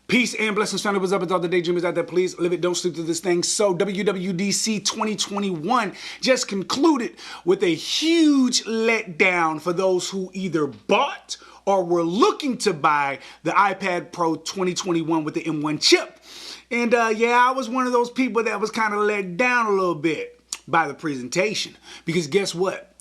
Peace and blessings, family. What's up with all the daydreamers out there? Please live it, don't sleep through this thing. So WWDC 2021 just concluded with a huge letdown for those who either bought or were looking to buy the iPad Pro 2021 with the M1 chip. And yeah, I was one of those people that was kind of let down a little bit by the presentation. Because guess what?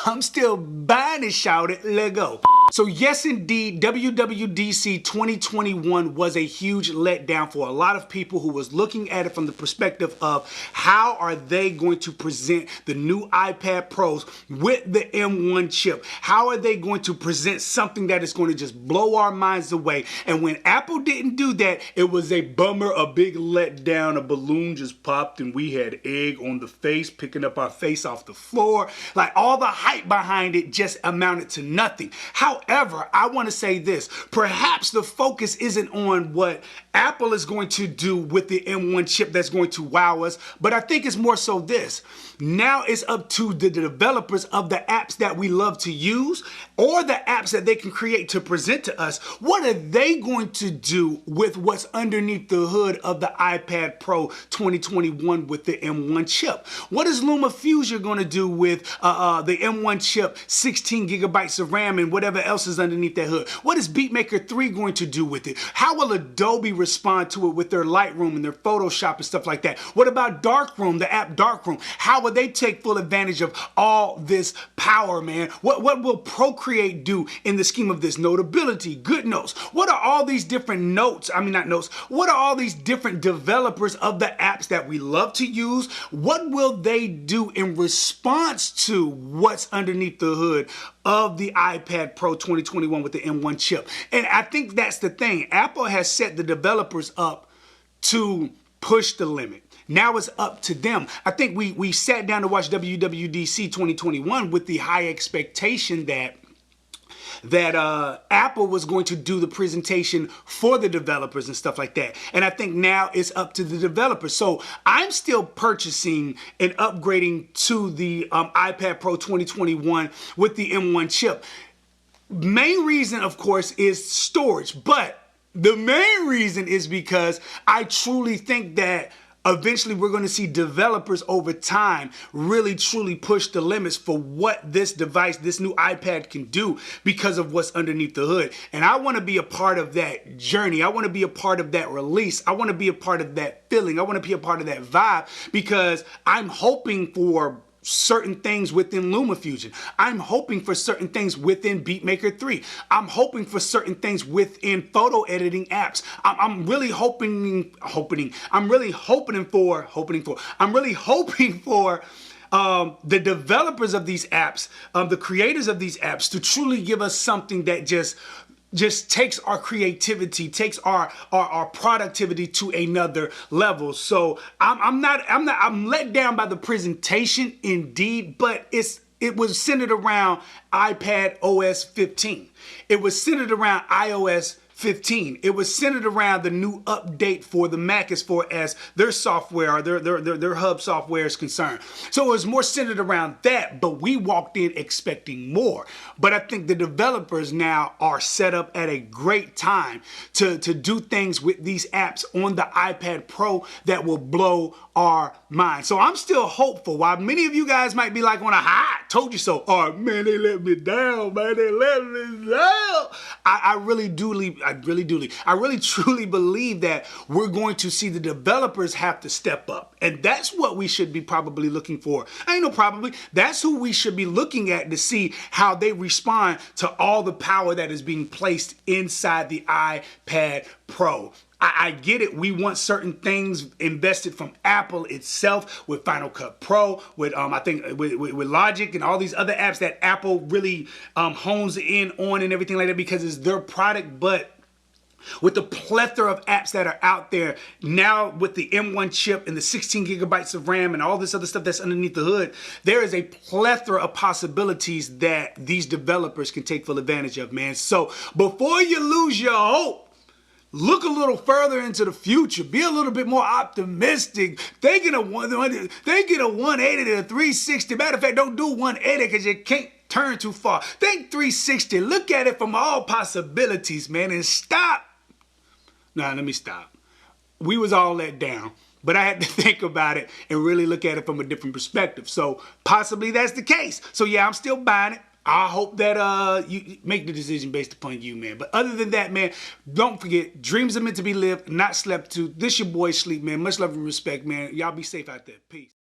I'm still buying it, shouted, let go. So yes, indeed, WWDC 2021 was a huge letdown for a lot of people who was looking at it from the perspective of how are they going to present the new iPad Pros with the M1 chip? How are they going to present something that is going to just blow our minds away? And when Apple didn't do that, it was a bummer, a big letdown. A balloon just popped and we had egg on the face, picking up our face off the floor. Like all the hype behind it just amounted to nothing. However, I want to say this, perhaps the focus isn't on what Apple is going to do with the M1 chip that's going to wow us, but I think it's more so this. Now it's up to the developers of the apps that we love to use or the apps that they can create to present to us. What are they going to do with what's underneath the hood of the iPad Pro 2021 with the M1 chip? What is LumaFusion going to do with the M1 chip, 16 gigabytes of RAM and whatever else is underneath that hood? What is Beatmaker 3 going to do with it? How will Adobe respond to it with their Lightroom and their Photoshop and stuff like that? What about Darkroom, the app Darkroom? How will they take full advantage of all this power, man? What will Procreate do in the scheme of this? Notability, good notes. What are all these different notes? I mean, not notes. What are all these different developers of the apps that we love to use? What will they do in response to what's underneath the hood of the iPad Pro 2021 with the M1 chip? And I think that's the thing. Apple has set the developers up to push the limit. Now it's up to them. I think we sat down to watch WWDC 2021 with the high expectation that Apple was going to do the presentation for the developers and stuff like that. And I think now it's up to the developers. So I'm still purchasing and upgrading to the iPad Pro 2021 with the M1 chip. Main reason, of course, is storage. But the main reason is because I truly think that eventually we're going to see developers over time really truly push the limits for what this device, this new iPad can do because of what's underneath the hood. And I want to be a part of that journey. I want to be a part of that release. I want to be a part of that feeling. I want to be a part of that vibe because I'm hoping for certain things within LumaFusion. I'm hoping for certain things within Beatmaker 3. I'm hoping for certain things within photo editing apps. I'm really hoping for the developers of these apps, the creators of these apps to truly give us something that just takes our creativity, takes our productivity to another level. So I'm let down by the presentation indeed, but it was centered around iPad OS 15. It was centered around iOS 15. It was centered around the new update for the Mac as far as their software or their hub software is concerned. So it was more centered around that, but we walked in expecting more. But I think the developers now are set up at a great time to do things with these apps on the iPad Pro that will blow our mind. So I'm still hopeful. While many of you guys might be like on a high, told you so. Oh man, they let me down, man. They let me down. I really truly believe that we're going to see the developers have to step up. And that's what we should be probably looking for. I ain't no probably. That's who we should be looking at to see how they respond to all the power that is being placed inside the iPad Pro. I get it. We want certain things invested from Apple itself with Final Cut Pro, with I think with Logic and all these other apps that Apple really hones in on and everything like that because it's their product. But with the plethora of apps that are out there now with the M1 chip and the 16 gigabytes of RAM and all this other stuff that's underneath the hood, there is a plethora of possibilities that these developers can take full advantage of, man. So before you lose your hope, look a little further into the future. Be a little bit more optimistic. They get a 180 to a 360. Matter of fact, don't do 180 because you can't turn too far. Think 360. Look at it from all possibilities, man, and stop Nah, let me stop. We was all let down, but I had to think about it and really look at it from a different perspective. So possibly that's the case. So yeah, I'm still buying it. I hope that you make the decision based upon you, man. But other than that, man, don't forget, dreams are meant to be lived, not slept to. This your boy Sleep, man. Much love and respect, man. Y'all be safe out there. Peace.